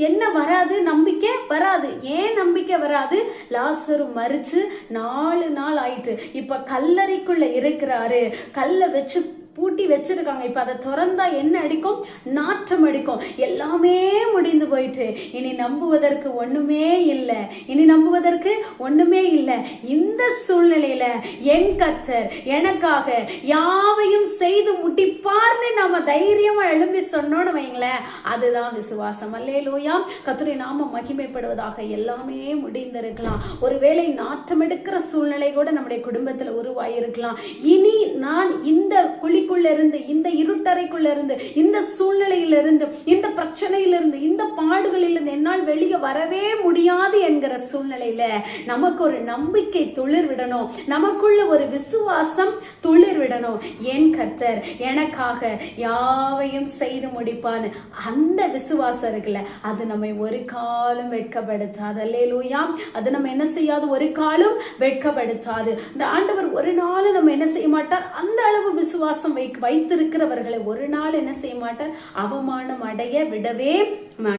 என்ன வராது? நம்பிக்கை வராது. ஏன் நம்பிக்கை வராது? லாசரு மரிச்சு 4 நாள் ஆயிட்டு, இப்ப கல்லறைக்குள்ள இருக்கிறாரு. கல்லை வச்சு பூட்டி வச்சிருக்காங்க. இப்ப அதை திறந்தா என்ன அடிக்கும்? நாற்றம் அடிக்கும். எல்லாமே முடிந்து போயிட்டு இனி நம்புவதற்கு ஒண்ணுமே இல்லை. இனி நம்புவதற்கு ஒண்ணுமே இல்லை. இந்த சூழ்நிலையில என் கர்த்தர் எனக்காக யாவையும் செய்து முடிப்பார்னு நாம தைரியமா எழும்பி சொன்னோன்னு வைங்களேன், அதுதான் விசுவாசம். அல்லேலூயா. கர்த்தருடைய நாமம் மகிமைப்படுவதாக. எல்லாமே முடிந்திருக்கலாம். ஒருவேளை நாற்றம் எடுக்கிற சூழ்நிலை கூட நம்முடைய குடும்பத்துல உருவாயிருக்கலாம். இனி நான் இந்த குழிக்குள்ள இருந்து, இந்த இருட்டறைக்குள்ள இருந்து, இந்த சூழ்நிலையில இருந்து, இந்த பிரச்சனையில இருந்து, இந்த பாடுகளில் இருந்து என்னால் வெளியே வரவே முடியாது என்கிற சூழ்நிலையில நமக்கு ஒரு நம்பிக்கை துளிர் விடணும். நமக்குள்ள ஒரு விசுவாசம் துளிர் விடணும். என் கர்த்தர் எனக்காக யாவையும் செய்து முடிப்பான்னு அந்த விசுவாசம் இருக்குல்ல, அது நம்மை ஒரு காலம் வெட்கப்படுத்தாது. அல்லேலூயா. அது நம்ம என்ன செய்யாது? ஒரு காலம் வெட்கப்படுத்தாது. இந்த ஆண்டவர் ஒரு நாள் நம்ம என்ன செய்ய மாட்டார்? அந்த அளவு விசுவாசம் வைத்திருக்கிறவர்களை ஒரு நாள் என்ன செய்ய மாட்டார்? அவமானம் அடைய விடவே